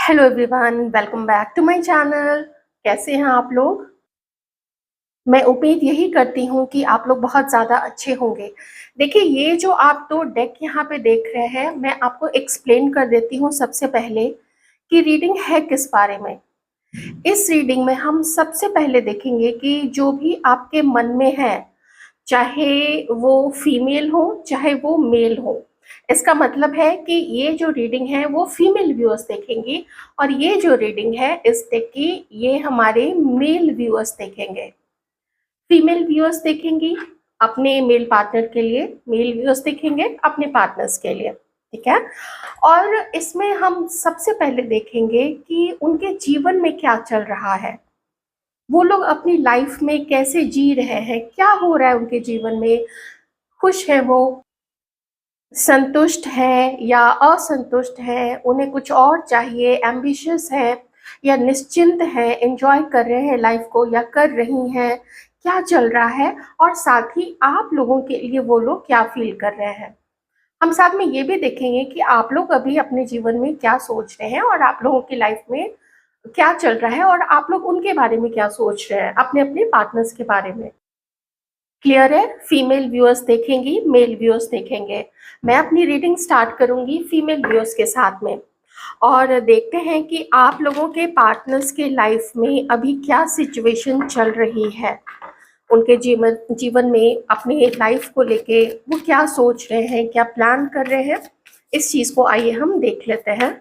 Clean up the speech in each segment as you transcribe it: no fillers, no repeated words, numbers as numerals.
Hello everyone, welcome back to my channel. कैसे हैं आप लोग? मैं उम्मीद यही करती हूँ कि आप लोग बहुत ज़्यादा अच्छे होंगे। देखिए, ये जो आप 2 डेक यहाँ पे देख रहे हैं, मैं आपको एक्सप्लेन कर देती हूँ सबसे पहले कि रीडिंग है किस बारे में। इस रीडिंग में हम सबसे पहले देखेंगे कि जो भी आपके मन में है, चाहे वो फीमेल हो, चाहे वो मेल हो। इसका मतलब है कि ये जो रीडिंग है वो फीमेल व्यूअर्स देखेंगी और ये जो रीडिंग है इस डेक की, ये हमारे मेल व्यूअर्स देखेंगे। फीमेल व्यूअर्स देखेंगी अपने मेल पार्टनर के लिए, मेल व्यूअर्स देखेंगे अपने पार्टनर्स के लिए। ठीक है। और इसमें हम सबसे पहले देखेंगे कि उनके जीवन में क्या चल रहा है, वो लोग अपनी लाइफ में कैसे जी रहे हैं, क्या हो रहा है उनके जीवन में। खुश है वो, संतुष्ट है या असंतुष्ट है, उन्हें कुछ और चाहिए, एम्बिशियस है या निश्चिंत है, एंजॉय कर रहे हैं लाइफ को या कर रही हैं, क्या चल रहा है। और साथ ही आप लोगों के लिए वो लोग क्या फील कर रहे हैं। हम साथ में ये भी देखेंगे कि आप लोग अभी अपने जीवन में क्या सोच रहे हैं और आप लोगों की लाइफ में क्या चल रहा है और आप लोग उनके बारे में क्या सोच रहे हैं, अपने अपने पार्टनर्स के बारे में। क्लियर है? फीमेल व्यूअर्स देखेंगी, मेल व्यूअर्स देखेंगे। मैं अपनी रीडिंग स्टार्ट करूंगी फीमेल व्यूअर्स के साथ में और देखते हैं कि आप लोगों के पार्टनर्स के लाइफ में अभी क्या सिचुएशन चल रही है। उनके जीवन जीवन में अपने लाइफ को लेके वो क्या सोच रहे हैं, क्या प्लान कर रहे हैं, इस चीज को आइए हम देख लेते हैं।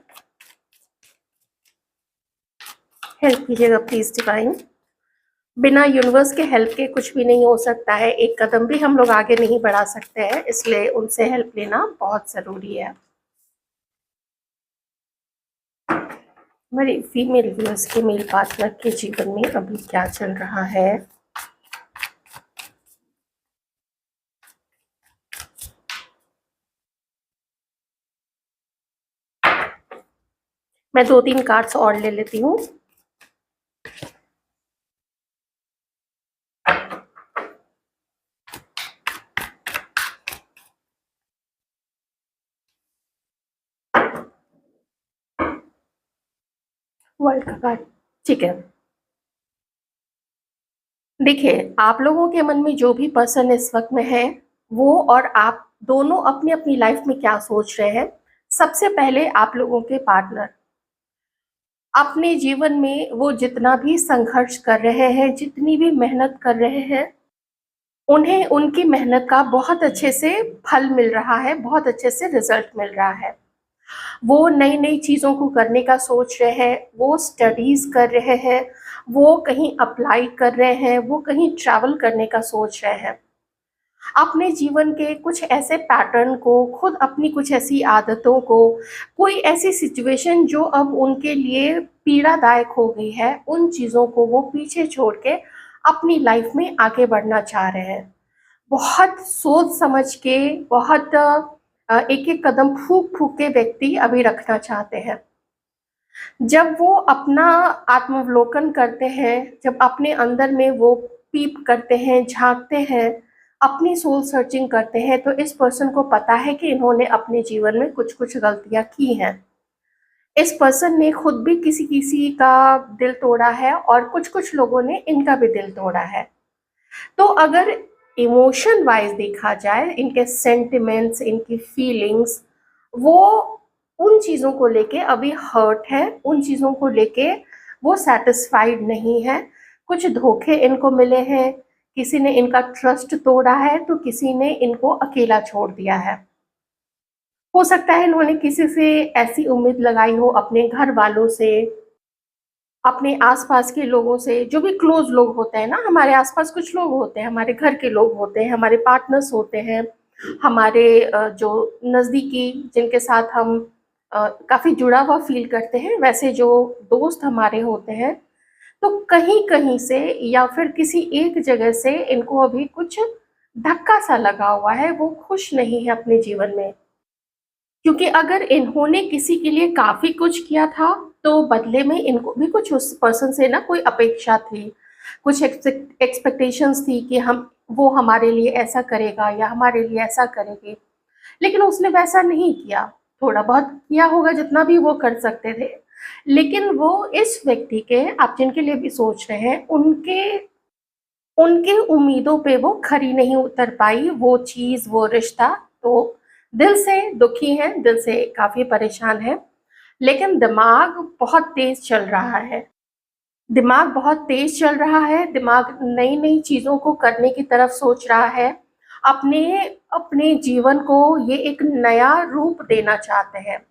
हेल्प कीजिएगा प्लीज डिवाइन। बिना यूनिवर्स के हेल्प के कुछ भी नहीं हो सकता है, एक कदम भी हम लोग आगे नहीं बढ़ा सकते हैं, इसलिए उनसे हेल्प लेना बहुत ज़रूरी है। मेरी फीमेल व्यूअर्स के मेल पार्टनर के जीवन में अभी क्या चल रहा है। मैं 2-3 कार्ड्स और ले लेती हूँ। वर्ल्ड का कार्ड, ठीक है। देखिए, आप लोगों के मन में जो भी पर्सन इस वक्त में है, वो और आप दोनों अपनी अपनी लाइफ में क्या सोच रहे हैं। सबसे पहले आप लोगों के पार्टनर अपने जीवन में वो जितना भी संघर्ष कर रहे हैं, जितनी भी मेहनत कर रहे हैं, उन्हें उनकी मेहनत का बहुत अच्छे से फल मिल रहा है, बहुत अच्छे से रिजल्ट मिल रहा है। वो नई नई चीज़ों को करने का सोच रहे हैं, वो स्टडीज़ कर रहे हैं, वो कहीं अप्लाई कर रहे हैं, वो कहीं ट्रैवल करने का सोच रहे हैं। अपने जीवन के कुछ ऐसे पैटर्न को, खुद अपनी कुछ ऐसी आदतों को, कोई ऐसी सिचुएशन जो अब उनके लिए पीड़ादायक हो गई है, उन चीज़ों को वो पीछे छोड़ के अपनी लाइफ में आगे बढ़ना चाह रहे हैं। बहुत सोच समझ के, बहुत एक एक कदम फूक फूक के व्यक्ति अभी रखना चाहते हैं। जब वो अपना आत्मावलोकन करते हैं, जब अपने अंदर में वो पीप करते हैं, झांकते हैं, अपनी सोल सर्चिंग करते हैं, तो इस पर्सन को पता है कि इन्होंने अपने जीवन में कुछ कुछ गलतियां की हैं। इस पर्सन ने खुद भी किसी किसी का दिल तोड़ा है और कुछ कुछ लोगों ने इनका भी दिल तोड़ा है। तो अगर इमोशन वाइज देखा जाए, इनके सेंटिमेंट्स, इनकी फीलिंग्स, वो उन चीज़ों को लेके अभी हर्ट है, उन चीज़ों को लेके वो सेटिस्फाइड नहीं है। कुछ धोखे इनको मिले हैं, किसी ने इनका ट्रस्ट तोड़ा है तो किसी ने इनको अकेला छोड़ दिया है। हो सकता है इन्होंने किसी से ऐसी उम्मीद लगाई हो, अपने घर वालों से, अपने आसपास के लोगों से, जो भी क्लोज लोग होते हैं ना, हमारे आसपास कुछ लोग होते हैं, हमारे घर के लोग होते हैं, हमारे पार्टनर्स होते हैं, हमारे जो नज़दीकी, जिनके साथ हम काफ़ी जुड़ा हुआ फील करते हैं, वैसे जो दोस्त हमारे होते हैं, तो कहीं कहीं से या फिर किसी एक जगह से इनको अभी कुछ धक्का सा लगा हुआ है, वो खुश नहीं है अपने जीवन में। क्योंकि अगर इन्होंने किसी के लिए काफ़ी कुछ किया था, तो बदले में इनको भी कुछ उस पर्सन से ना कोई अपेक्षा थी, कुछ एक्सपेक्टेशंस थी कि हम वो हमारे लिए ऐसा करेगा या हमारे लिए ऐसा करेगी। लेकिन उसने वैसा नहीं किया, थोड़ा बहुत किया होगा जितना भी वो कर सकते थे, लेकिन वो इस व्यक्ति के, आप जिनके लिए भी सोच रहे हैं, उनके उनके उम्मीदों पे वो खरी नहीं उतर पाई, वो चीज़, वो रिश्ता। तो दिल से दुखी हैं, दिल से काफ़ी परेशान हैं, लेकिन दिमाग बहुत तेज़ चल रहा है। दिमाग बहुत तेज़ चल रहा है, दिमाग नई-नई चीज़ों को करने की तरफ सोच रहा है। अपने अपने जीवन को ये एक नया रूप देना चाहते हैं।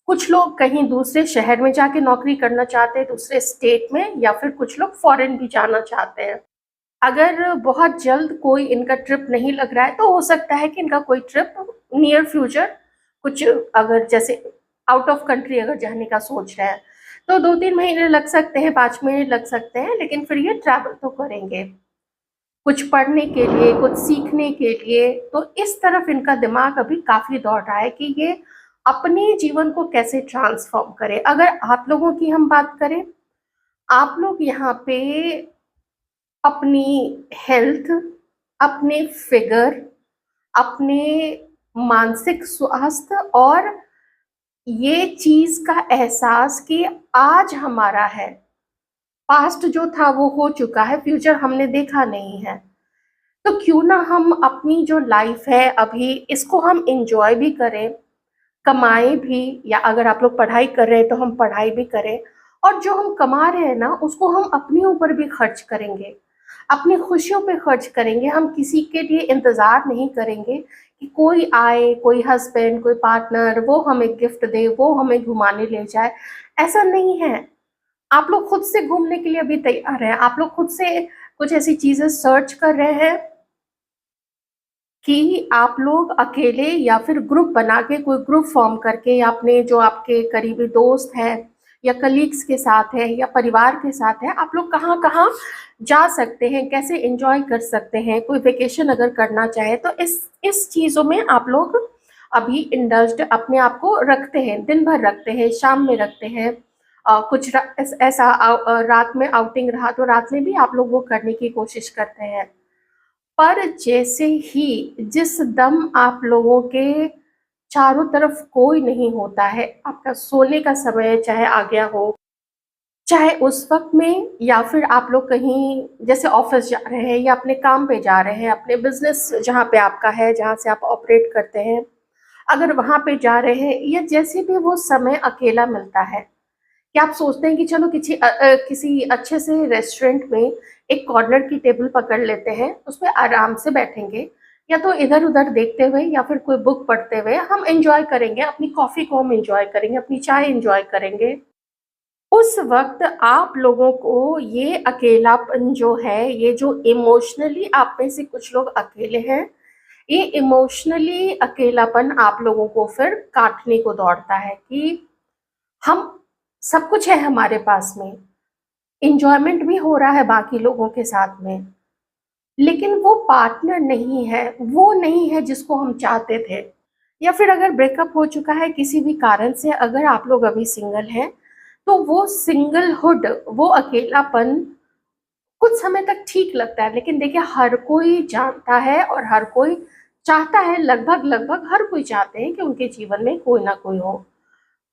कुछ लोग कहीं दूसरे शहर में जाके नौकरी करना चाहते हैं, दूसरे स्टेट में, या फिर कुछ लोग फ़ॉरेन भी जाना चाहते हैं। अगर बहुत जल्द कोई इनका ट्रिप नहीं लग रहा है, तो हो सकता है कि इनका कोई ट्रिप नियर फ्यूचर, कुछ अगर जैसे आउट ऑफ कंट्री अगर जाने का सोच रहे हैं, तो 2-3 महीने लग सकते हैं, 5 महीने लग सकते हैं, लेकिन फिर ये ट्रैवल तो करेंगे। कुछ पढ़ने के लिए, कुछ सीखने के लिए, तो इस तरफ इनका दिमाग अभी काफ़ी दौड़ रहा है कि ये अपने जीवन को कैसे ट्रांसफ़ॉर्म करें। अगर आप लोगों की हम बात करें, आप लोग यहाँ पे अपनी हेल्थ, अपने फिगर, अपने मानसिक स्वास्थ्य और ये चीज़ का एहसास कि आज हमारा है, पास्ट जो था वो हो चुका है, फ्यूचर हमने देखा नहीं है। तो क्यों ना हम अपनी जो लाइफ है अभी, इसको हम एन्जॉय भी करें, कमाएँ भी, या अगर आप लोग पढ़ाई कर रहे हैं तो हम पढ़ाई भी करें, और जो हम कमा रहे हैं ना उसको हम अपने ऊपर भी खर्च करेंगे, अपनी खुशियों पे खर्च करेंगे। हम किसी के लिए इंतज़ार नहीं करेंगे कि कोई आए, कोई हस्बैंड, कोई पार्टनर, वो हमें गिफ्ट दे, वो हमें घुमाने ले जाए, ऐसा नहीं है। आप लोग खुद से घूमने के लिए अभी तैयार हैं, आप लोग खुद से कुछ ऐसी चीज़ें सर्च कर रहे हैं कि आप लोग अकेले या फिर ग्रुप बना के, कोई ग्रुप फॉर्म करके, या अपने जो आपके करीबी दोस्त हैं या कलीग्स के साथ हैं या परिवार के साथ हैं, आप लोग कहाँ-कहाँ जा सकते हैं, कैसे एन्जॉय कर सकते हैं, कोई वेकेशन अगर करना चाहें, तो इस चीज़ों में आप लोग अभी इंडल्ज्ड अपने आप को रखते हैं, दिन भर रखते हैं, शाम में रखते हैं। कुछ ऐसा रात में आउटिंग रहा तो रात में भी आप लोग वो करने की कोशिश करते हैं। पर जैसे ही जिस दम आप लोगों के चारों तरफ कोई नहीं होता है, आपका सोने का समय चाहे आ गया हो, चाहे उस वक़्त में, या फिर आप लोग कहीं जैसे ऑफ़िस जा रहे हैं या अपने काम पे जा रहे हैं, अपने बिज़नेस जहाँ पे आपका है, जहाँ से आप ऑपरेट करते हैं, अगर वहाँ पे जा रहे हैं, या जैसे भी वो समय अकेला मिलता है, क्या आप सोचते हैं कि चलो किसी अच्छे से रेस्टोरेंट में एक कॉर्नर की टेबल पकड़ लेते हैं, उसपे आराम से बैठेंगे, या तो इधर-उधर देखते हुए या फिर कोई बुक पढ़ते हुए हम एन्जॉय करेंगे, अपनी कॉफ़ी को हम एन्जॉय करेंगे, अपनी चाय एन्जॉय करेंगे। उस वक़्त आप लोगों को ये अकेलापन जो है, ये जो इमोशनली आप में से कुछ लोग अकेले हैं, ये इमोशनली अकेलापन आप लोगों को फिर काटने को दौड़ता है कि हम, सब कुछ है हमारे पास में, एन्जॉयमेंट भी हो रहा है बाकी लोगों के साथ में, लेकिन वो पार्टनर नहीं है, वो नहीं है जिसको हम चाहते थे। या फिर अगर ब्रेकअप हो चुका है किसी भी कारण से, अगर आप लोग अभी सिंगल हैं, तो वो सिंगलहुड, वो अकेलापन कुछ समय तक ठीक लगता है, लेकिन देखिए हर कोई जानता है और हर कोई चाहता है, लगभग-लगभग हर कोई चाहते हैं कि उनके जीवन में कोई ना कोई हो।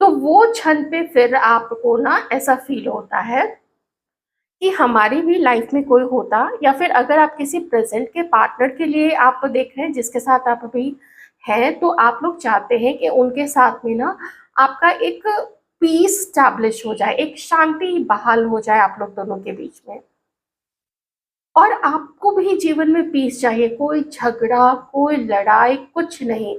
तो वो क्षण पे फिर आपको ना ऐसा फ़ील होता है कि हमारी भी लाइफ में कोई होता, या फिर अगर आप किसी प्रेज़ेंट के पार्टनर के लिए आप देख रहे हैं जिसके साथ आप अभी हैं, तो आप लोग चाहते हैं कि उनके साथ में ना आपका एक पीस स्टैब्लिश हो जाए, एक शांति बहाल हो जाए आप लोग दोनों के बीच में। और आपको भी जीवन में पीस चाहिए, कोई झगड़ा, कोई लड़ाई, कुछ नहीं।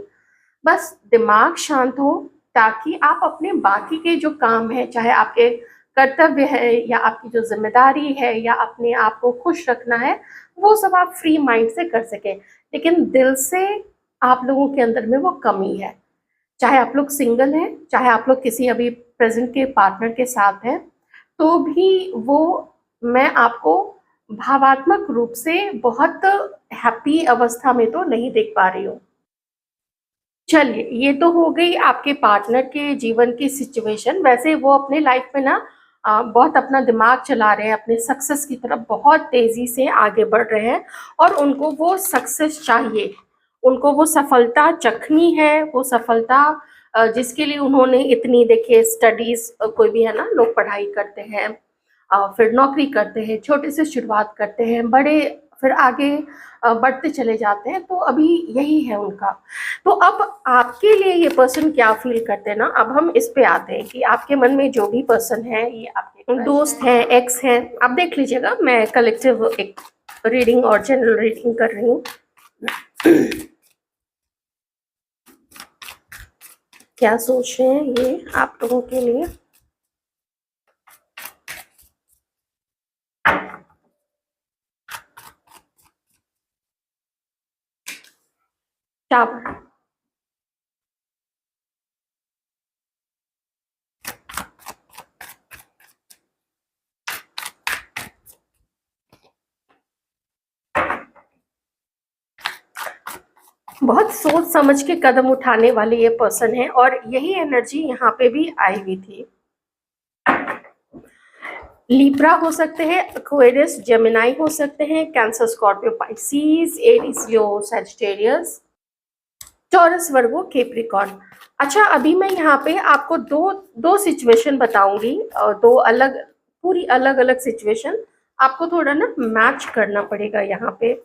बस दिमाग शांत हो, ताकि आप अपने बाकी के जो काम हैं, चाहे आपके कर्तव्य है या आपकी जो ज़िम्मेदारी है या अपने आप को खुश रखना है, वो सब आप फ्री माइंड से कर सकें। लेकिन दिल से आप लोगों के अंदर में वो कमी है। चाहे आप लोग सिंगल हैं, चाहे आप लोग किसी अभी प्रेज़ेंट के पार्टनर के साथ हैं, तो भी वो, मैं आपको भावात्मक रूप से बहुत हैप्पी अवस्था में तो नहीं देख पा रही हूँ। चलिए, ये तो हो गई आपके पार्टनर के जीवन की सिचुएशन। वैसे वो अपने लाइफ में ना बहुत अपना दिमाग चला रहे हैं, अपने सक्सेस की तरफ बहुत तेज़ी से आगे बढ़ रहे हैं, और उनको वो सक्सेस चाहिए। उनको वो सफलता चखनी है, वो सफलता जिसके लिए उन्होंने इतनी, देखिए स्टडीज, कोई भी है ना, लोग पढ़ाई करते हैं, फिर नौकरी करते हैं, छोटे से शुरुआत करते हैं, बड़े फिर आगे बढ़ते चले जाते हैं, तो अभी यही है उनका। तो अब आपके लिए ये पर्सन क्या फील करते हैं ना, अब हम इस पे आते हैं कि आपके मन में जो भी पर्सन है, ये आपके दोस्त हैं, एक्स हैं, आप देख लीजिएगा, मैं कलेक्टिव एक रीडिंग और जनरल रीडिंग कर रही हूँ। क्या सोच रहे हैं ये आप लोगों के लिए? टावर, बहुत सोच समझ के कदम उठाने वाले ये पर्सन है, और यही एनर्जी यहाँ पे भी आई हुई थी। लिब्रा हो सकते हैं, एक्वेरियस, जेमिनाई हो सकते हैं, कैंसर, स्कॉर्पियो, पाइसिस, एरीज, लियो, सैजिटेरियस, टॉरस, वर्गो, कैप्रिकॉर्न। अच्छा, अभी मैं यहाँ पे आपको दो दो सिचुएशन बताऊंगी, दो अलग, पूरी अलग अलग सिचुएशन, आपको थोड़ा ना मैच करना पड़ेगा यहाँ पे।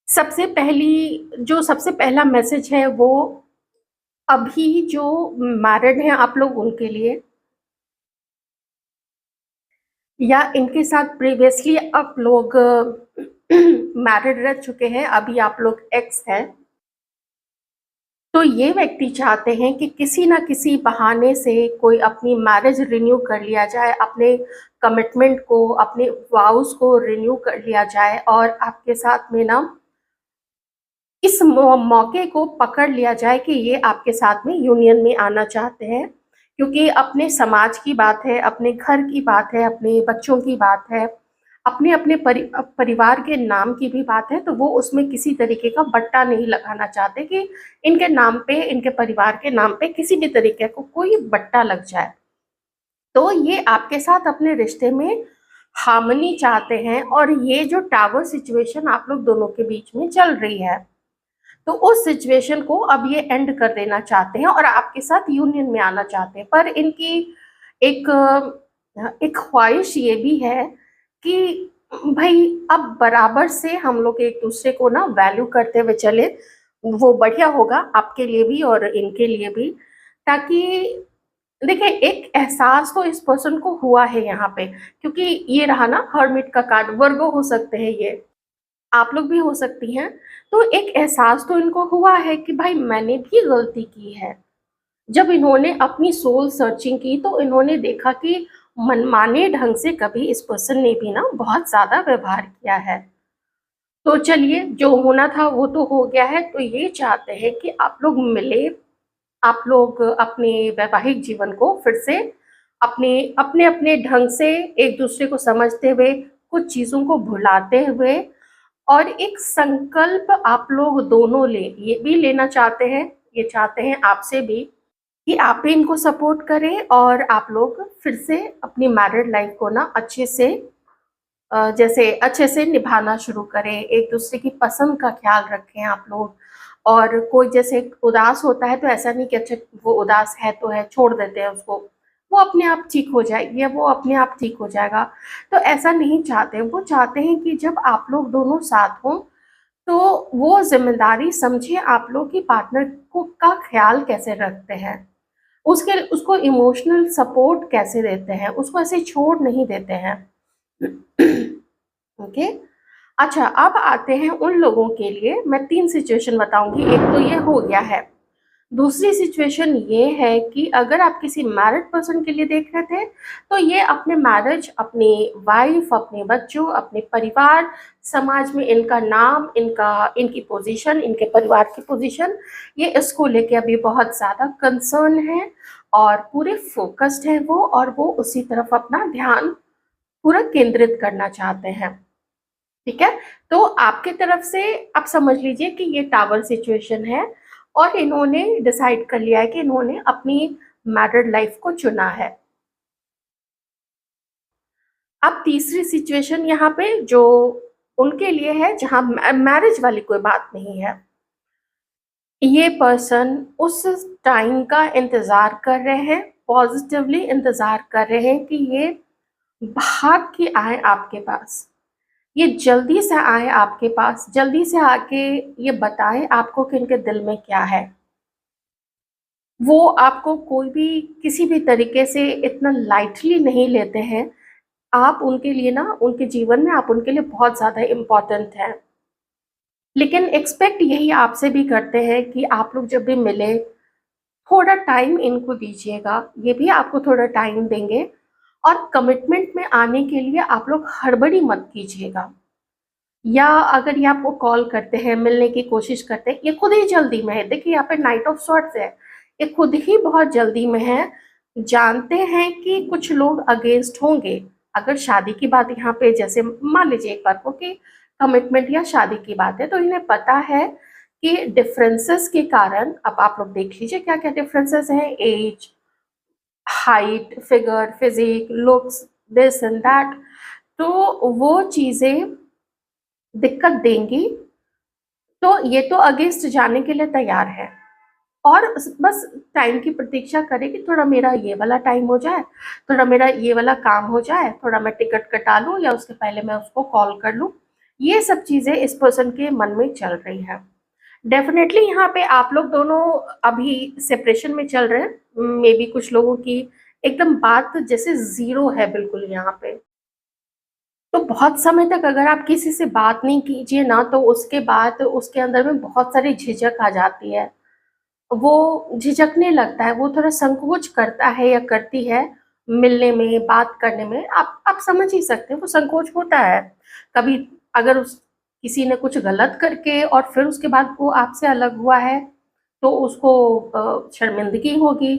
सबसे पहला मैसेज है वो अभी जो मैरिड हैं आप लोग उनके लिए, या इनके साथ प्रीवियसली आप लोग मैरिड रह चुके हैं, अभी आप लोग एक्स हैं, तो ये व्यक्ति चाहते हैं कि किसी ना किसी बहाने से कोई अपनी मैरिज रिन्यू कर लिया जाए, अपने कमिटमेंट को, अपने वाउस को रिन्यू कर लिया जाए, और आपके साथ में ना इस मौके को पकड़ लिया जाए कि ये आपके साथ में यूनियन में आना चाहते हैं, क्योंकि अपने समाज की बात है, अपने घर की बात है, अपने बच्चों की बात है, अपने अपने परिवार के नाम की भी बात है, तो वो उसमें किसी तरीके का बट्टा नहीं लगाना चाहते कि इनके नाम पे, इनके परिवार के नाम पे किसी भी तरीके को कोई बट्टा लग जाए। तो ये आपके साथ अपने रिश्ते में हार्मनी चाहते हैं, और ये जो टावर सिचुएशन आप लोग दोनों के बीच में चल रही है, तो उस सिचुएशन को अब ये एंड कर देना चाहते हैं और आपके साथ यूनियन में आना चाहते हैं। पर इनकी एक एक ख्वाहिश ये भी है कि भाई अब बराबर से हम लोग एक दूसरे को ना वैल्यू करते हुए चले, वो बढ़िया होगा आपके लिए भी और इनके लिए भी। ताकि देखिए, एक एहसास तो इस पर्सन को हुआ है यहाँ पे, क्योंकि ये रहा ना हर्मिट का कार्ड, वर्गो हो सकते हैं, ये आप लोग भी हो सकती हैं। तो एक एहसास तो इनको हुआ है कि भाई मैंने भी गलती की है। जब इन्होंने अपनी सोल सर्चिंग की तो इन्होंने देखा कि मनमाने ढंग से कभी इस पर्सन ने भी ना बहुत ज़्यादा व्यवहार किया है। तो चलिए, जो होना था वो तो हो गया है, तो ये चाहते हैं कि आप लोग मिले, आप लोग अपने वैवाहिक जीवन को फिर से अपने अपने अपने ढंग से एक दूसरे को समझते हुए, कुछ चीज़ों को भुलाते हुए, और एक संकल्प आप लोग दोनों ले, ये भी लेना चाहते हैं, ये चाहते हैं आपसे भी कि आप भी इनको सपोर्ट करें, और आप लोग फिर से अपनी मैरिड लाइफ को ना अच्छे से जैसे अच्छे से निभाना शुरू करें, एक दूसरे की पसंद का ख्याल रखें आप लोग। और कोई जैसे उदास होता है तो ऐसा नहीं कि अच्छा वो उदास है तो है, छोड़ देते हैं उसको, वो अपने आप ठीक हो जाएगी या वो अपने आप ठीक हो जाएगा। तो ऐसा नहीं चाहते, वो चाहते हैं कि जब आप लोग दोनों साथ हों तो वो जिम्मेदारी समझे आप लोग की पार्टनर को का ख्याल कैसे रखते हैं, उसके उसको इमोशनल सपोर्ट कैसे देते हैं, उसको ऐसे छोड़ नहीं देते हैं। ओके। अच्छा, अब आते हैं उन लोगों के लिए, मैं 3 सिचुएशन बताऊंगी, एक तो ये हो गया है। दूसरी सिचुएशन ये है कि अगर आप किसी मैरिड पर्सन के लिए देख रहे थे, तो ये अपने मैरिज, अपनी वाइफ, अपने बच्चों, अपने परिवार, समाज में इनका नाम, इनकी पोजीशन, इनके परिवार की पोजीशन, ये इसको लेके अभी बहुत ज़्यादा कंसर्न है और पूरे फोकस्ड हैं वो, और वो उसी तरफ अपना ध्यान पूरा केंद्रित करना चाहते हैं। ठीक है, तो आपके तरफ से आप समझ लीजिए कि ये टावर सिचुएशन है, और इन्होंने डिसाइड कर लिया है कि इन्होंने अपनी मैरिड लाइफ को चुना है। अब तीसरी सिचुएशन यहाँ पे जो उनके लिए है, जहाँ मैरिज वाली कोई बात नहीं है। ये पर्सन उस टाइम का इंतज़ार कर रहे हैं, पॉजिटिवली इंतज़ार कर रहे हैं कि ये भाग के आए आपके पास, ये जल्दी से आए आपके पास, जल्दी से आके ये बताएं आपको कि इनके दिल में क्या है। वो आपको कोई भी किसी भी तरीके से इतना लाइटली नहीं लेते हैं। आप उनके लिए ना, उनके जीवन में आप उनके लिए बहुत ज़्यादा इम्पोर्टेंट हैं। लेकिन एक्सपेक्ट यही आपसे भी करते हैं कि आप लोग जब भी मिले, थोड़ा टाइम इनको दीजिएगा, ये भी आपको थोड़ा टाइम देंगे। और कमिटमेंट में आने के लिए आप लोग हड़बड़ी मत कीजिएगा। या अगर ये आपको कॉल करते हैं, मिलने की कोशिश करते हैं, ये खुद ही जल्दी में है। देखिए यहाँ पे नाइट ऑफ सॉर्ड्स है, ये खुद ही बहुत जल्दी में है। जानते हैं कि कुछ लोग अगेंस्ट होंगे। अगर शादी की बात यहाँ पे, जैसे मान लीजिए एक बार को कि कमिटमेंट या शादी की बात है, तो इन्हें पता है कि डिफरेंसेस के कारण, अब आप लोग देख लीजिए क्या क्या डिफरेंसेस हैं, age, height, figure, physique, looks, this and that. तो वो चीज़ें दिक्कत देंगी। तो ये तो अगेंस्ट जाने के लिए तैयार है और बस टाइम की प्रतीक्षा करे कि थोड़ा मेरा ये वाला टाइम हो जाए, थोड़ा मेरा ये वाला काम हो जाए, थोड़ा मैं टिकट कटा लूँ या उसके पहले मैं उसको कॉल कर लूँ। ये सब चीज़ें इस पर्सन के मन में चल रही हैं। डेफिनेटली यहाँ पे आप लोग दोनों अभी सेपरेशन में चल रहे हैं। मे बी कुछ लोगों की एकदम बात जैसे ज़ीरो है बिल्कुल यहाँ पे। तो बहुत समय तक अगर आप किसी से बात नहीं कीजिए ना, तो उसके बाद उसके अंदर में बहुत सारी झिझक आ जाती है। वो झिझकने लगता है, वो थोड़ा संकोच करता है या करती है मिलने में, बात करने में। आप समझ ही सकते हैं वो संकोच होता है। कभी अगर उस किसी ने कुछ गलत करके और फिर उसके बाद वो आपसे अलग हुआ है, तो उसको शर्मिंदगी होगी,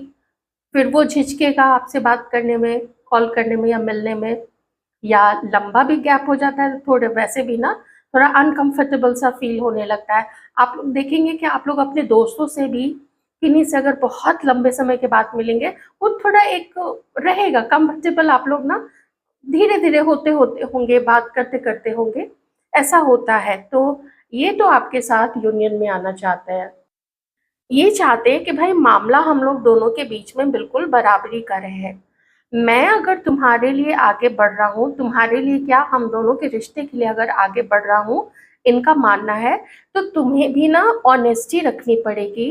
फिर वो झिझकेगा आपसे बात करने में, कॉल करने में या मिलने में। या लंबा भी गैप हो जाता है, थोड़े वैसे भी ना थोड़ा अनकंफर्टेबल सा फील होने लगता है। आप लोग देखेंगे कि आप लोग अपने दोस्तों से भी किन्हीं से अगर बहुत लंबे समय के बाद मिलेंगे, वो थोड़ा एक रहेगा कंफर्टेबल। आप लोग ना धीरे धीरे होते होते होंगे, बात करते करते होंगे, ऐसा होता है। तो ये तो आपके साथ यूनियन में आना चाहते हैं। ये चाहते हैं कि भाई मामला हम लोग दोनों के बीच में बिल्कुल बराबरी का रहे। मैं अगर तुम्हारे लिए आगे बढ़ रहा हूँ, तुम्हारे लिए क्या, हम दोनों के रिश्ते के लिए अगर आगे बढ़ रहा हूँ, इनका मानना है, तो तुम्हें भी ना ऑनेस्टी रखनी पड़ेगी,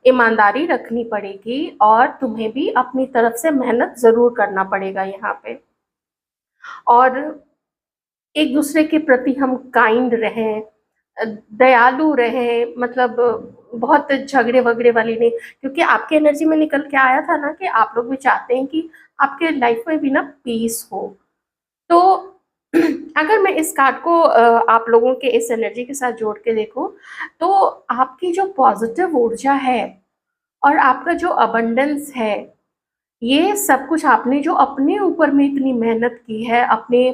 ईमानदारी रखनी पड़ेगी, और तुम्हें भी अपनी तरफ से मेहनत ज़रूर करना पड़ेगा यहाँ पे। और एक दूसरे के प्रति हम काइंड रहें, दयालु रहें, मतलब बहुत झगड़े वगड़े वाली नहीं। क्योंकि आपकी एनर्जी में निकल के आया था ना कि आप लोग भी चाहते हैं कि आपके लाइफ में भी ना पीस हो। तो अगर मैं इस कार्ड को आप लोगों के इस एनर्जी के साथ जोड़ के देखूं, तो आपकी जो पॉजिटिव ऊर्जा है और आपका जो अबंडेंस है, ये सब कुछ आपने जो अपने ऊपर में इतनी मेहनत की है, अपने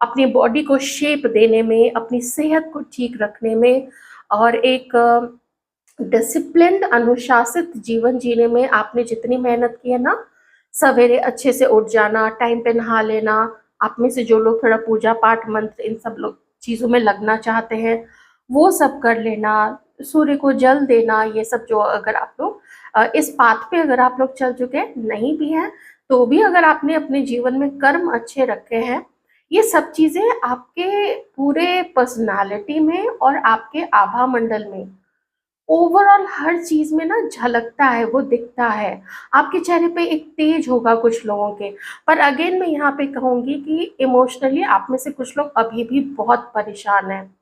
अपनी बॉडी को शेप देने में, अपनी सेहत को ठीक रखने में, और एक डिसिप्लिन्ड अनुशासित जीवन जीने में आपने जितनी मेहनत की है ना, सवेरे अच्छे से उठ जाना, टाइम पे नहा लेना, आप में से जो लोग थोड़ा पूजा पाठ मंत्र इन सब लोग चीज़ों में लगना चाहते हैं, वो सब कर लेना, सूर्य को जल देना, ये सब जो अगर आप लोग इस पाथ पे अगर आप लोग चल चुके हैं, नहीं भी हैं तो भी अगर आपने अपने जीवन में कर्म अच्छे रखे हैं, ये सब चीज़ें आपके पूरे पर्सनालिटी में और आपके आभा मंडल में, ओवरऑल हर चीज़ में ना झलकता है, वो दिखता है। आपके चेहरे पे एक तेज होगा कुछ लोगों के। पर अगेन मैं यहाँ पे कहूँगी कि इमोशनली आप में से कुछ लोग अभी भी बहुत परेशान हैं।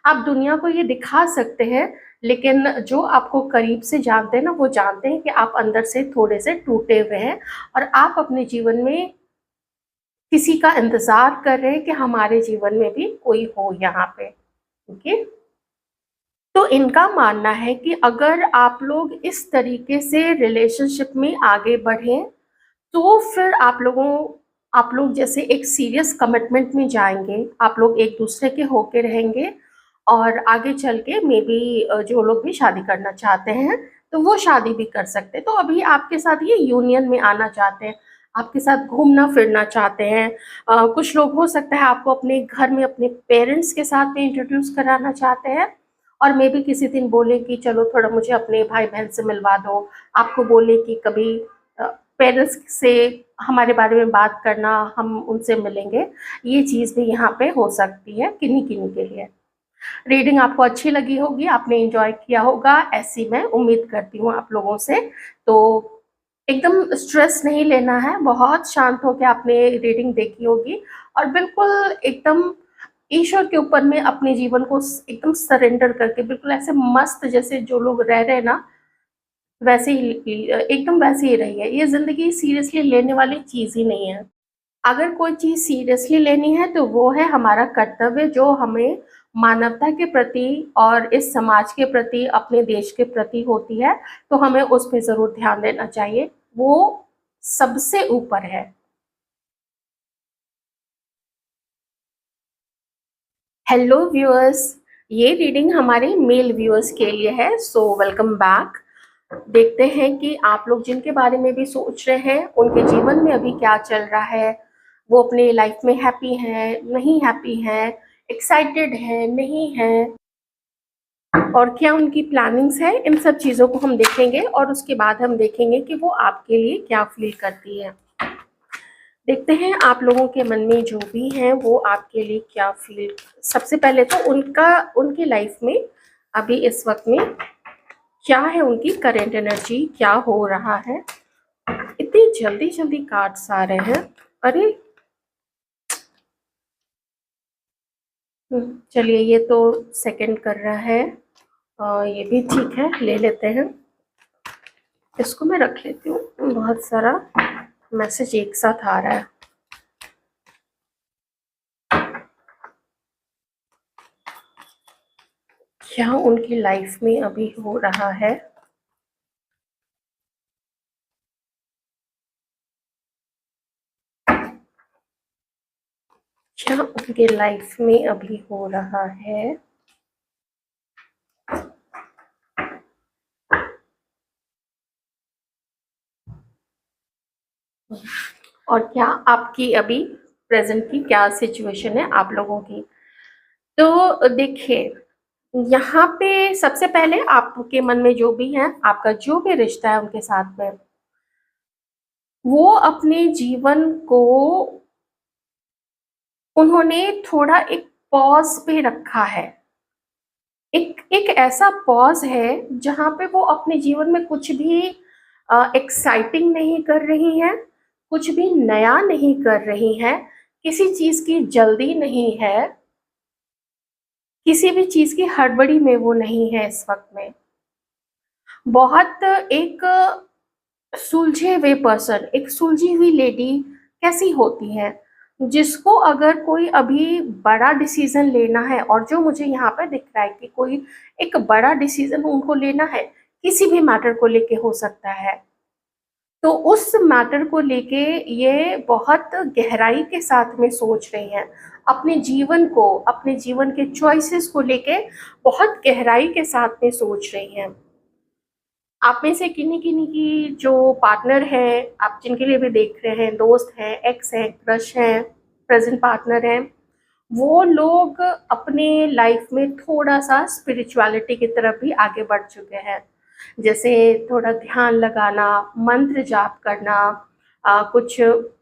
आप दुनिया को ये दिखा सकते हैं, लेकिन जो आपको करीब से जानते हैं ना, वो जानते हैं कि आप अंदर से थोड़े से टूटे हुए हैं और आप अपने जीवन में किसी का इंतज़ार कर रहे हैं कि हमारे जीवन में भी कोई हो यहाँ पे। ओके? तो इनका मानना है कि अगर आप लोग इस तरीके से रिलेशनशिप में आगे बढ़ें, तो फिर आप लोग जैसे एक सीरियस कमिटमेंट में जाएँगे, आप लोग एक-दूसरे के होके रहेंगे, और आगे चल के मे बी जो लोग भी शादी करना चाहते हैं, तो वो शादी भी कर सकते हैं। तो अभी आपके साथ ये यूनियन में आना चाहते हैं, आपके साथ घूमना-फिरना चाहते हैं। कुछ लोग हो सकता है आपको अपने घर में अपने पेरेंट्स के साथ में इंट्रोड्यूस कराना चाहते हैं और मेबी किसी दिन बोले कि चलो थोड़ा मुझे अपने भाई-बहन से मिलवा दो। आपको बोले कि कभी अ, पेरेंट्स से हमारे बारे में बात करना, हम उनसे मिलेंगे। ये चीज़ भी यहाँ पे हो सकती है किन्हीं-किन्हीं के लिए। रीडिंग आपको अच्छी लगी होगी, आपने एन्जॉय किया होगा, ऐसी मैं उम्मीद करती हूँ आप लोगों से। तो एकदम स्ट्रेस नहीं लेना है, बहुत शांत होके आपने रीडिंग देखी होगी और बिल्कुल एकदम ईश्वर के ऊपर में अपने जीवन को एकदम सरेंडर करके बिल्कुल ऐसे मस्त जैसे जो लोग रह रहे हैं ना, वैसे ही एकदम वैसे ही रहिए। ये ज़िंदगी सीरियसली लेने वाली चीज़ ही नहीं है। अगर कोई चीज़ सीरियसली लेनी है तो वो है हमारा कर्तव्य जो हमें मानवता के प्रति और इस समाज के प्रति, अपने देश के प्रति होती है, तो हमें उस पे ज़रूर ध्यान देना चाहिए। वो सबसे ऊपर है। हेलो व्यूअर्स, ये रीडिंग हमारे मेल व्यूअर्स के लिए है, सो वेलकम बैक। देखते हैं कि आप लोग जिनके बारे में भी सोच रहे हैं, उनके जीवन में अभी क्या चल रहा है। वो अपने लाइफ में हैप्पी हैं, नहीं हैप्पी हैं, एक्साइटेड हैं, नहीं हैं और क्या उनकी प्लानिंग्स है, इन सब चीज़ों को हम देखेंगे और उसके बाद हम देखेंगे कि वो आपके लिए क्या फ़ील करती हैं। देखते हैं आप लोगों के मन में जो भी हैं वो आपके लिए क्या फ़ील। सबसे पहले तो उनका उनकी लाइफ में अभी इस वक़्त में क्या है, उनकी करंट एनर्जी क्या हो रहा है। इतनी जल्दी-जल्दी कार्ड्स आ रहे हैं। अरे! चलिए ये तो सेकंड कर रहा है। ये भी ठीक है, ले लेते हैं। इसको मैं रख लेती हूँ, बहुत सारा मैसेज एक साथ आ रहा है। क्या उनकी लाइफ में अभी हो रहा है? क्या उनके लाइफ में अभी हो रहा है? और क्या आपकी अभी प्रेज़ेंट की क्या सिचुएशन है आप लोगों की? तो देखिए, यहाँ पे सबसे पहले आपके मन में जो भी है, आपका जो भी रिश्ता है उनके साथ में, वो अपने जीवन को उन्होंने थोड़ा एक पॉज़ पे रखा है। एक एक ऐसा पॉज़ है जहाँ पे वो अपने जीवन में कुछ भी एक्साइटिंग नहीं कर रही हैं, कुछ भी नया नहीं कर रही हैं, किसी चीज़ की जल्दी नहीं है, किसी भी चीज़ की हड़बड़ी में वो नहीं है इस वक़्त में। बहुत एक सुलझे हुए पर्सन, एक सुलझी हुई लेडी कैसी होती है, जिसको अगर कोई अभी बड़ा डिसीज़न लेना है और जो मुझे यहाँ पे दिख रहा है कि कोई एक बड़ा डिसीज़न उनको लेना है, किसी भी मैटर को लेके हो सकता है। तो उस मैटर को लेके ये बहुत गहराई के साथ में सोच रही हैं। अपने जीवन को, अपने जीवन के चॉइसेस को लेके बहुत गहराई के साथ में सोच रही हैं। आप में से किन्हीं-किन्हीं की जो पार्टनर हैं, आप जिनके लिए भी देख रहे हैं, दोस्त हैं, एक्स हैं, क्रश हैं, प्रेज़ेंट पार्टनर हैं, वो लोग अपने लाइफ़ में थोड़ा-सा स्पिरिचुअलिटी की तरफ भी आगे बढ़ चुके हैं। जैसे थोड़ा ध्यान लगाना, मंत्र जाप करना, कुछ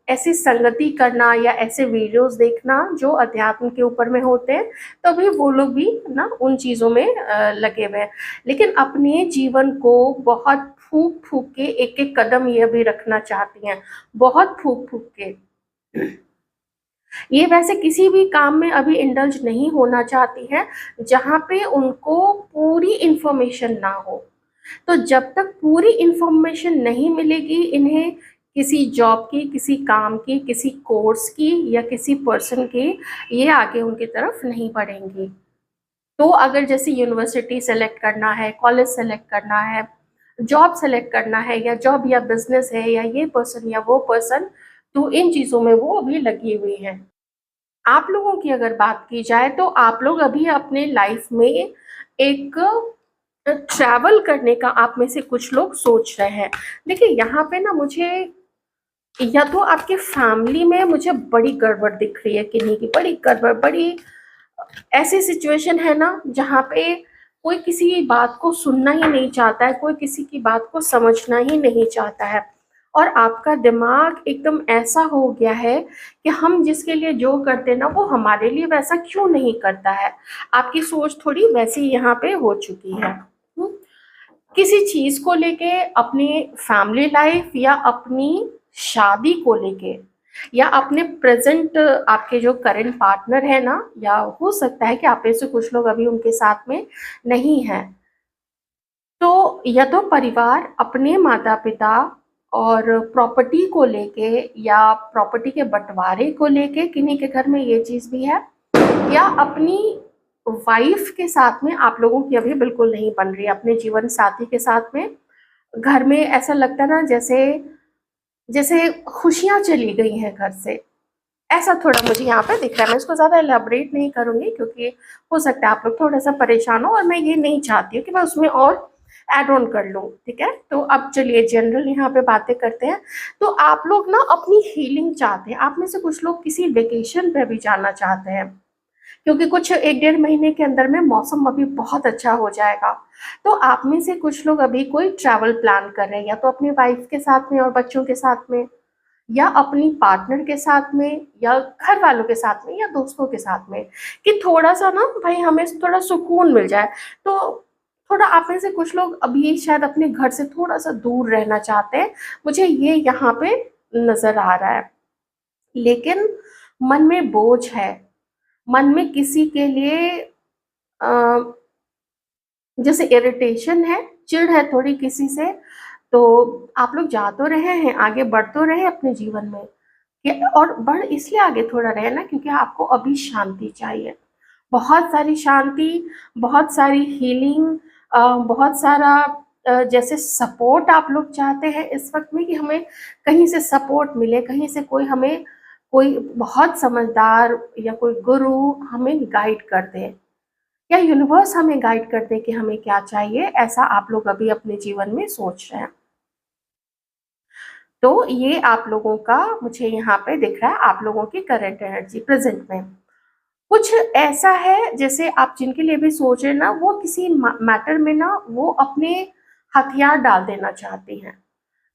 ऐसी संगति करना या ऐसे वीडियोज़ देखना जो अध्यात्म के ऊपर में होते हैं, तभी वो लोग भी ना उन चीज़ों में लगे हुए हैं। लेकिन अपने जीवन को बहुत फूँक-फूँक के एक-एक कदम ये भी रखना चाहती हैं, बहुत फूँक-फूँक के। ये वैसे किसी भी काम में अभी इंडल्ज नहीं होना चाहती हैं, जहाँ पे उनको पूरी इन्फॉर्मेशन ना हो। तो जब तक पूरी इन्फॉर्मेशन नहीं मिलेगी इन्हें किसी जॉब की, किसी काम की, किसी कोर्स की या किसी पर्सन की, ये आगे उनकी तरफ नहीं बढ़ेंगी। तो अगर जैसे यूनिवर्सिटी सेलेक्ट करना है, कॉलेज सेलेक्ट करना है, जॉब सेलेक्ट करना है या जॉब या बिज़नेस है या ये पर्सन या वो पर्सन, तो इन चीज़ों में वो अभी लगी हुई हैं। आप लोगों की अगर बात की जाए तो आप लोग अभी अपने लाइफ में एक ट्रैवल करने का आप में से कुछ लोग सोच रहे हैं। देखिए यहाँ पे ना मुझे या तो आपकी फैमिली में मुझे बड़ी गड़बड़ दिख रही है, किन्हीं की बड़ी गड़बड़, बड़ी ऐसी सिचुएशन है ना जहाँ पे कोई किसी बात को सुनना ही नहीं चाहता है, कोई किसी की बात को समझना ही नहीं चाहता है, और आपका दिमाग एकदम ऐसा हो गया है कि हम जिसके लिए जो करते हैं ना वो हमारे लिए वैसा क्यों नहीं करता है। आपकी सोच थोड़ी वैसी यहाँ पे हो चुकी है। हम्म? किसी चीज को लेके, अपनी फैमिली लाइफ या अपनी शादी को लेके, या अपने प्रेजेंट आपके जो करंट पार्टनर है ना, या हो सकता है कि आप में से कुछ लोग अभी उनके साथ में नहीं हैं, तो या तो परिवार, अपने माता पिता और प्रॉपर्टी को लेके, या प्रॉपर्टी के बंटवारे को लेके, किन्हीं के घर में ये चीज भी है, या अपनी वाइफ के साथ में आप लोगों की अभी बिल्कुल नहीं बन रही, अपने जीवन साथी के साथ में घर में ऐसा लगता है ना जैसे जैसे खुशियां चली गई हैं घर से, ऐसा थोड़ा मुझे यहाँ पे दिख रहा है। मैं इसको ज़्यादा एलाबरेट नहीं करूँगी क्योंकि हो सकता है आप लोग थोड़ा-सा परेशान हो, और मैं ये नहीं चाहती हूँ कि मैं उसमें और ऐड ऑन कर लूँ, ठीक है? तो अब चलिए जनरल यहाँ पे बातें करते हैं। तो आप लोग ना अपनी हीलिंग चाहते हैं, आप में से कुछ लोग किसी वेकेशन पे भी जाना चाहते हैं, क्योंकि कुछ 1 डेढ़ महीने के अंदर में मौसम अभी बहुत अच्छा हो जाएगा। तो आप में से कुछ लोग अभी कोई ट्रैवल प्लान कर रहे हैं, या तो अपनी वाइफ के साथ में और बच्चों के साथ में, या अपनी पार्टनर के साथ में, या घर वालों के साथ में, या दोस्तों के साथ में, कि थोड़ा-सा ना भाई हमें थोड़ा सुकून मिल जाए। तो थोड़ा आप में से कुछ लोग अभी शायद अपने घर से थोड़ा-सा दूर रहना चाहते हैं, मुझे ये यहाँ पे नज़र आ रहा है। लेकिन मन में बोझ है, मन में किसी के लिए अ, जैसे इरिटेशन है, चिढ़ है थोड़ी किसी से, तो आप लोग जा तो रहे हैं, आगे बढ़ तो रहे हैं अपने जीवन में, और बढ़ इसलिए आगे थोड़ा रहे ना क्योंकि आपको अभी शांति चाहिए, बहुत सारी शांति, बहुत सारी हीलिंग, बहुत सारा जैसे सपोर्ट आप लोग चाहते हैं इस वक्त में, कि हमें कहीं से सपोर्ट मिले, कहीं से कोई हमें, कोई बहुत समझदार या कोई गुरु हमें गाइड कर दे, या यूनिवर्स हमें गाइड कर दे कि हमें क्या चाहिए, ऐसा आप लोग अभी अपने जीवन में सोच रहे हैं। तो ये आप लोगों का मुझे यहाँ पे दिख रहा है, आप लोगों की करंट एनर्जी प्रेजेंट में कुछ ऐसा है, जैसे आप जिनके लिए भी सोच रहे हैं ना, वो किसी मैटर में ना वो अपने हथियार डाल देना चाहती हैं,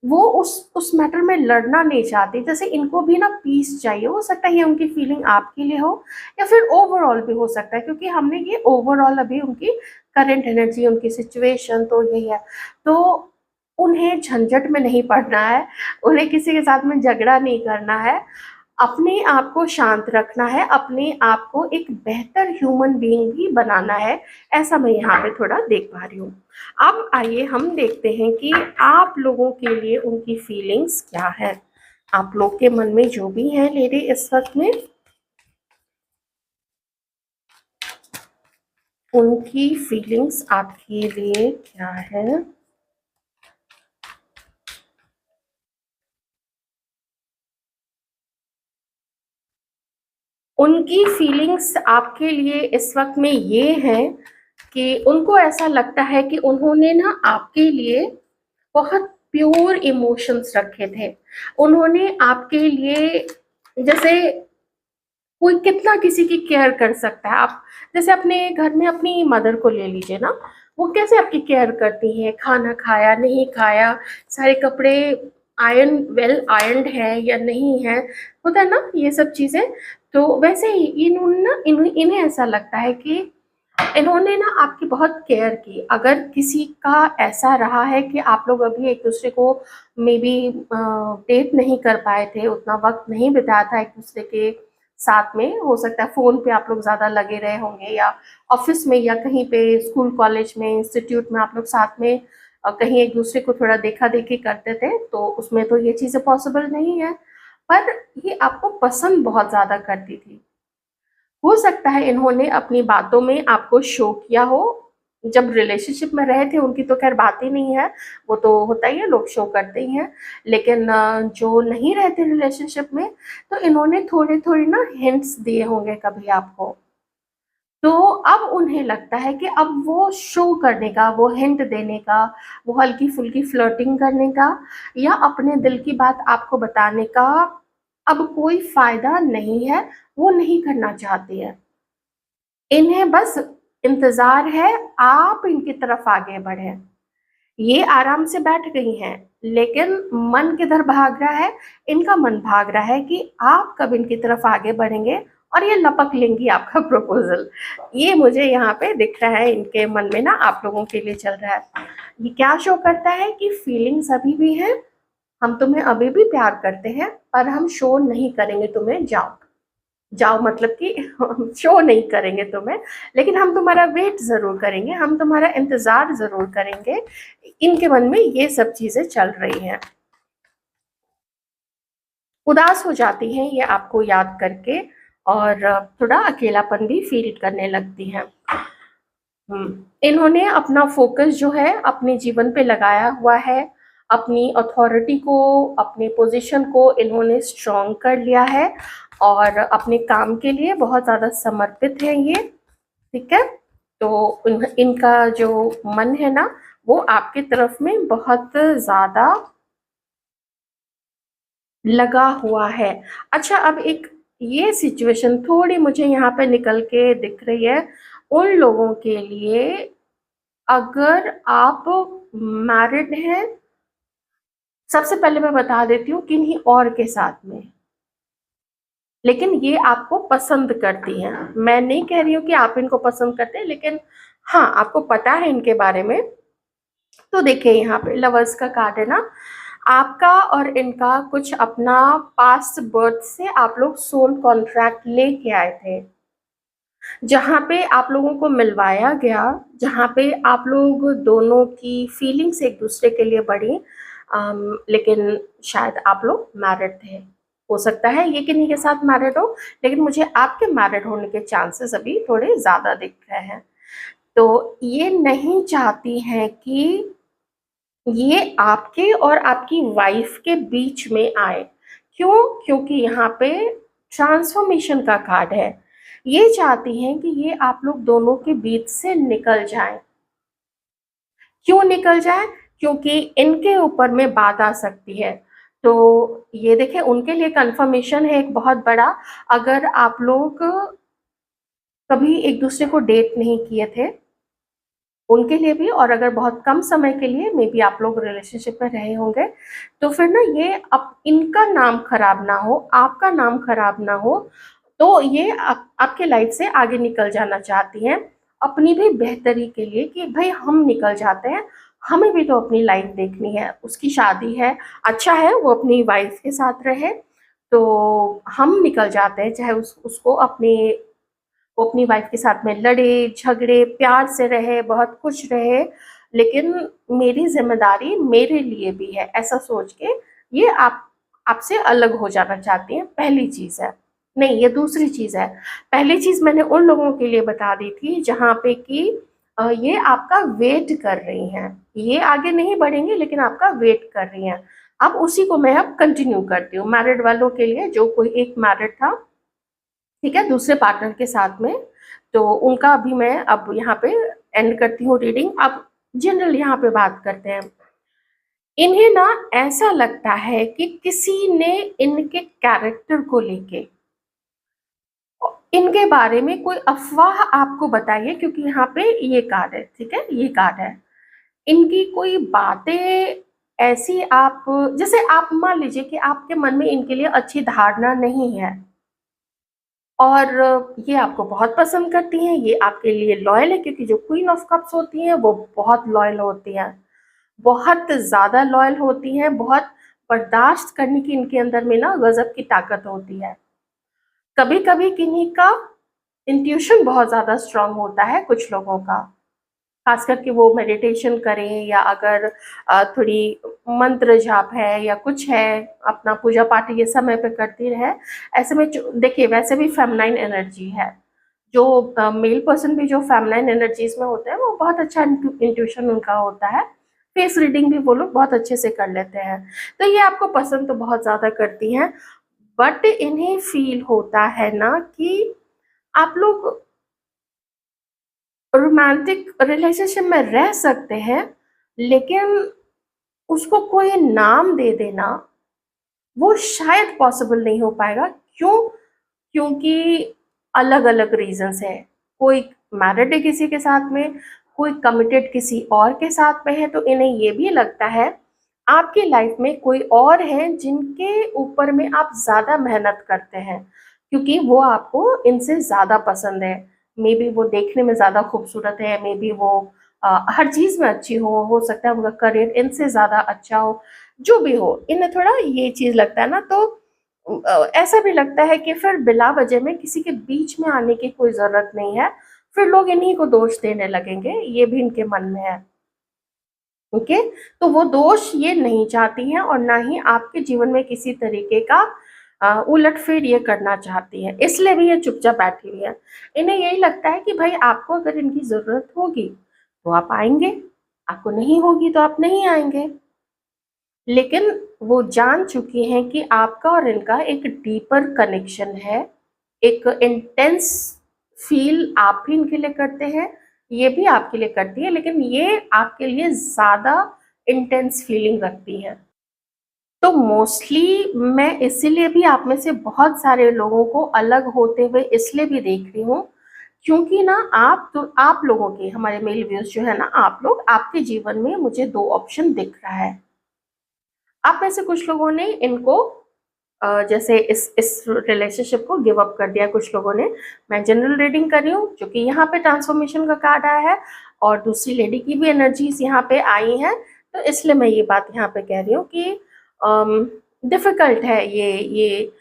वो उस मैटर में लड़ना नहीं चाहती, जैसे इनको भी ना पीस चाहिए। हो सकता है ये उनकी फीलिंग आपके लिए हो, या फिर ओवरऑल भी हो सकता है, क्योंकि हमने ये ओवरऑल अभी उनकी करंट एनर्जी, उनकी सिचुएशन तो यही है। तो उन्हें झंझट में नहीं पड़ना है, उन्हें किसी के साथ में झगड़ा नहीं करना है, अपने आप को शांत रखना है, अपने आप को एक बेहतर ह्यूमन बीइंग भी बनाना है, ऐसा मैं यहाँ पे थोड़ा देख पा रही हूँ। अब आइए हम देखते हैं कि आप लोगों के लिए उनकी फीलिंग्स क्या है, आप लोग के मन में जो भी है लेडी इस वक्त में, उनकी फीलिंग्स आपके लिए क्या है। उनकी फीलिंग्स आपके लिए इस वक्त में ये है कि उनको ऐसा लगता है कि उन्होंने ना आपके लिए बहुत प्योर इमोशंस रखे थे, उन्होंने आपके लिए, जैसे कोई कितना किसी की केयर कर सकता है, आप जैसे अपने घर में अपनी मदर को ले लीजिए ना, वो कैसे आपकी केयर करती हैं, खाना खाया नहीं खाया, सारे कपड़े आयरन वेल आयरन्ड है या नहीं है, होता है ना ये सब चीजें। तो वैसे ही इन्होंने ना इन्हें ऐसा लगता है कि इन्होंने ना आपकी बहुत केयर की। अगर किसी का ऐसा रहा है कि आप लोग अभी एक दूसरे को मे बी डेट नहीं कर पाए थे, उतना वक्त नहीं बिताया था एक दूसरे के साथ में, हो सकता है फ़ोन पे आप लोग ज़्यादा लगे रहे होंगे, या ऑफिस में, या कहीं पे स्कूल कॉलेज में इंस्टीट्यूट में आप लोग साथ में कहीं एक दूसरे को थोड़ा देखा देखी करते थे, तो उसमें तो ये चीज़ें पॉसिबल नहीं है, पर ये आपको पसंद बहुत ज़्यादा करती थी। हो सकता है इन्होंने अपनी बातों में आपको शो किया हो, जब रिलेशनशिप में रहे थे उनकी तो खैर बात ही नहीं है, वो तो होता ही है, लोग शो करते ही हैं, लेकिन जो नहीं रहते रिलेशनशिप में, तो इन्होंने थोड़ी थोड़ी ना हिंट्स दिए होंगे कभी आपको, तो अब उन्हें लगता है कि अब वो शो करने का, वो हिंट देने का, वो हल्की-फुल्की फ्लर्टिंग करने का या अपने दिल की बात आपको बताने का अब कोई फ़ायदा नहीं है, वो नहीं करना चाहती है। इन्हें बस इंतज़ार है आप इनकी तरफ आगे बढ़ें। ये आराम से बैठ गई हैं, लेकिन मन किधर भाग रहा है? इनका मन भाग रहा है कि आप कब इनकी तरफ आगे बढ़ेंगे और ये लपक लेंगी आपका प्रपोज़ल। ये मुझे यहाँ पे दिख रहा है इनके मन में ना आप लोगों के लिए चल रहा है। ये क्या शो करता है कि फीलिंग्स अभी भी हैं, हम तुम्हें अभी भी प्यार करते हैं, पर हम शो नहीं करेंगे तुम्हें, जाओ। जाओ मतलब कि शो नहीं करेंगे तुम्हें, लेकिन हम तुम्हारा वेट ज़रूर करेंगे, हम तुम्हारा इंतज़ार ज़रूर करेंगे। इनके मन में ये सब चीज़ें चल रही हैं। उदास हो जाती हैं ये आपको याद करके और थोड़ा अकेलापन भी फ़ील करने लगती हैं। इन्होंने अपना फ़ोकस जो है अपने जीवन पे लगाया हुआ है, अपनी अथॉरिटी को, अपने पोज़ीशन को इन्होंने स्ट्रॉन्ग कर लिया है और अपने काम के लिए बहुत ज़्यादा समर्पित हैं ये, ठीक है? तो इनका जो मन है ना, वो आपकी तरफ में बहुत ज़्यादा लगा हुआ है। अच्छा, अब एक ये सिचुएशन थोड़ी मुझे यहाँ पे निकल के दिख रही है उन लोगों के लिए, अगर आप मैरिड हैं, सबसे पहले मैं बता देती हूँ किन्हीं और के साथ में, लेकिन ये आपको पसंद करती हैं। मैं नहीं कह रही हूँ कि आप इनको पसंद करते हैं, लेकिन हाँ, आपको पता है इनके बारे में। तो देखिए यहाँ पे लवर्स का कार्ड है ना, आपका और इनका कुछ अपना पास्ट बर्थ से आप लोग सोल कॉन्ट्रैक्ट लेके आए थे, जहाँ पे आप लोगों को मिलवाया गया, जहाँ पे आप लोग दोनों की फीलिंग्स एक दूसरे के लिए बढ़ी। लेकिन शायद आप लोग मैरिड थे, हो सकता है ये किन्हीं के साथ मैरिड हो, लेकिन मुझे आपके मैरिड होने के चांसेस अभी थोड़े ज़्यादा दिख रहे हैं। तो ये नहीं चाहती हैं कि ये आपके और आपकी वाइफ के बीच में आए। क्यों? क्योंकि यहाँ पे ट्रांसफॉर्मेशन का कार्ड है। ये चाहती हैं कि ये आप लोग दोनों के बीच से निकल जाएँ। क्यों निकल जाएँ? क्योंकि इनके ऊपर में बात आ सकती है। तो ये देखिए उनके लिए कन्फर्मेशन है एक बहुत बड़ा, अगर आप लोग कभी एक-दूसरे को डेट नहीं किए थे, उनके लिए भी, और अगर बहुत कम समय के लिए मे बी आप लोग रिलेशनशिप में रहे होंगे, तो फिर ना ये अब इनका नाम खराब ना हो, आपका नाम खराब ना हो, तो ये आपके लाइफ से आगे निकल जाना चाहती हैं, अपनी भी बेहतरी के लिए कि भई हम निकल जाते हैं, हमें भी तो अपनी लाइफ देखनी है, उसकी शादी है, अच्छा है वो अपनी वाइफ के साथ रहे, तो हम निकल जाते हैं, चाहे उसको अपने वो अपनी वाइफ के साथ में लड़े, झगड़े, प्यार से रहे, बहुत खुश रहे, लेकिन मेरी ज़िम्मेदारी मेरे लिए भी है, ऐसा सोच के ये आप आपसे अलग हो जाना चाहती हैं, पहली चीज़ है। नहीं, ये दूसरी चीज़ है। पहली चीज़ मैंने उन लोगों के लिए बता दी थी जहाँ पे कि ये आपका वेट कर रही हैं। ये आगे नहीं बढ़ेंगी लेकिन आपका वेट कर रही हैं। अब उसी को मैं अब कंटिन्यू करती हूँ मैरिड वालों के लिए, जो कोई एक मैरिड था, ठीक है, दूसरे पार्टनर के साथ में, तो उनका अभी मैं अब यहाँ पे एंड करती हूँ रीडिंग। अब जनरल यहाँ पे बात करते हैं। इन्हें ना ऐसा लगता है कि किसी ने इनके कैरेक्टर को लेके, इनके बारे में कोई अफ़वाह आपको बताई है, क्योंकि यहाँ पे ये कार्ड है, ठीक है? ये कार्ड है। इनकी कोई बातें ऐसी आप, जैसे आप मान लीजिए कि आपके मन में इनके लिए अच्छी धारणा नहीं है, और ये आपको बहुत पसंद करती हैं, ये आपके लिए लॉयल है, क्योंकि जो क्वीन ऑफ कप्स होती हैं वो बहुत लॉयल होती हैं, बहुत ज़्यादा लॉयल होती हैं, बहुत बर्दाश्त करने की इनके अंदर में ना गज़ब की ताकत होती है। कभी-कभी किन्हीं का इंट्यूशन बहुत ज़्यादा स्ट्रॉन्ग होता है कुछ लोगों का, खास करके वो मेडिटेशन करें या अगर थोड़ी मंत्र जाप है या कुछ है, अपना पूजा पाठ ये समय पे करती रहे, ऐसे में देखिए वैसे भी फेमिनाइन एनर्जी है, जो मेल पर्सन भी जो फेमिनाइन एनर्जीज में होते हैं वो बहुत अच्छा इंट्यूशन उनका होता है, फेस रीडिंग भी वो लोग बहुत अच्छे से कर लेते हैं, तो ये आपको पसंद तो बहुत ज़्यादा करती हैं, बट इन्हें फील होता है ना कि आप लोग रोमांटिक रिलेशनशिप में रह सकते हैं, लेकिन उसको कोई नाम दे देना, वो शायद पॉसिबल नहीं हो पाएगा। क्यों? क्योंकि अलग-अलग रीज़न्स हैं। कोई मैरिड है किसी के साथ में, कोई कमिटेड किसी और के साथ में है, तो इन्हें ये भी लगता है आपकी लाइफ में कोई और हैं जिनके ऊपर में आप ज़्यादा मेहनत करते हैं, क्योंकि वो आपको इनसे ज़्यादा पसंद है। मेबी वो देखने में ज़्यादा खूबसूरत है, मेबी वो हर चीज़ में अच्छी हो सकता है उनका करियर इनसे ज़्यादा अच्छा हो, जो भी हो, इन्हें थोड़ा ये चीज़ लगता है ना, तो ऐसा भी लगता है कि फिर बिला वजह में किसी के बीच में आने की कोई ज़रूरत नहीं है, फिर लोग इन्हीं को दोष देने लगेंगे, ये भी इनके मन में है। ओके? तो वो दोष ये नहीं चाहती हैं और ना ही आपके जीवन में किसी तरीके का उलट-फेर ये करना चाहती हैं, इसलिए भी ये चुपचाप बैठी हुई हैं। इन्हें यही लगता है कि भई आपको अगर इनकी ज़रूरत होगी, तो आप आएँगे, आपको नहीं होगी तो आप नहीं आएँगे। लेकिन वो जान चुकी हैं कि आपका और इनका एक डीपर कनेक्शन है, एक इंटेंस फ़ील आप भी इनके लिए करते हैं, ये भी आपके लिए करती है, लेकिन ये आपके लिए ज़्यादा इंटेंस फ़ीलिंग रखती हैं। तो मोस्टली मैं इसीलिए भी आप में से बहुत सारे लोगों को अलग होते हुए इसलिए भी देख रही हूँ, क्योंकि ना आप लोगों के हमारे मेल व्यूअर्स जो है ना, आप लोग आपके जीवन में मुझे 2 ऑप्शन दिख रहा है। आप में से कुछ लोगों ने इनको जैसे इस रिलेशनशिप को गिव अप कर दिया, कुछ लोगों ने। मैं जनरल रीडिंग कर रही हूँ, जो कि यहाँ पे ट्रांसफॉर्मेशन का कार्ड आया है और दूसरी लेडी की भी एनर्जीज यहाँ पे आई हैं, तो इसलिए मैं ये बात यहाँ पे कह रही हूँ कि डिफ़िकल्ट है ये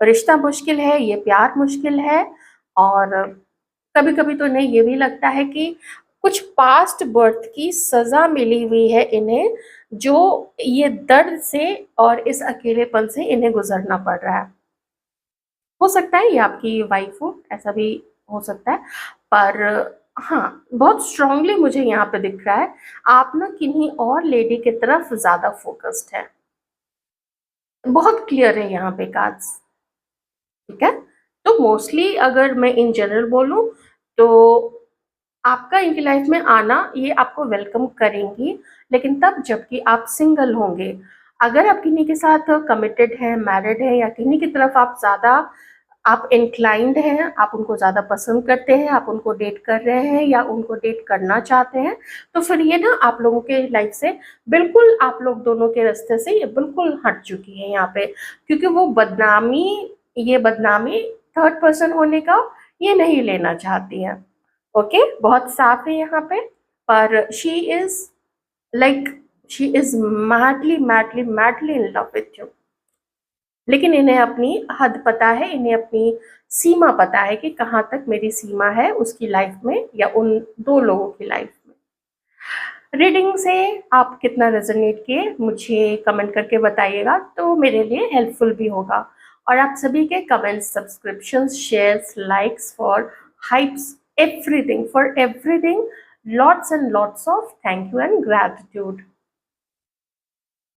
रिश्ता मुश्किल है, ये प्यार मुश्किल है और कभी-कभी तो इन्हें ये भी लगता है कि कुछ पास्ट बर्थ की सज़ा मिली हुई है इन्हें, जो ये दर्द से और इस अकेलेपन से इन्हें गुज़रना पड़ रहा है। हो सकता है ये आपकी वाइफ़ हो, ऐसा भी हो सकता है। पर हाँ, बहुत स्ट्रॉन्गली मुझे यहाँ पे दिख रहा है, आप ना किन्हीं और लेडी की तरफ ज़्यादा फ़ोकस्ड हैं। बहुत क्लियर है यहाँ पे कार्ड्स, ठीक है? तो मोस्टली अगर मैं इन जनरल बोलूँ, तो आपका इनकी लाइफ में आना ये आपको वेलकम करेंगी, लेकिन तब जबकि आप सिंगल होंगे। अगर आप किन्हीं के साथ कमिटेड हैं, मैरिड हैं या किन्हीं की तरफ आप इंक्लाइंड हैं, आप उनको ज़्यादा पसंद करते हैं, आप उनको डेट कर रहे हैं या उनको डेट करना चाहते हैं, तो फिर ये ना आप लोगों के लाइफ से बिल्कुल, आप लोग दोनों के रास्ते से ये बिल्कुल हट चुकी है यहाँ पे। क्योंकि वो बदनामी थर्ड पर्सन होने का ये नहीं लेना चाहती हैं। ओके, बहुत साफ है यहाँ पे। पर like she is madly madly madly in love with you. लेकिन इन्हें अपनी हद पता है, इन्हें अपनी सीमा पता है कि कहाँ तक मेरी सीमा है उसकी लाइफ में या उन दो लोगों की लाइफ में। रीडिंग से आप कितना रेजोनेट किए मुझे कमेंट करके बताइएगा, तो मेरे लिए हेल्पफुल भी होगा। और आप सभी के comments, subscriptions, shares, likes for hypes, everything, for everything, lots and lots of thank you and gratitude.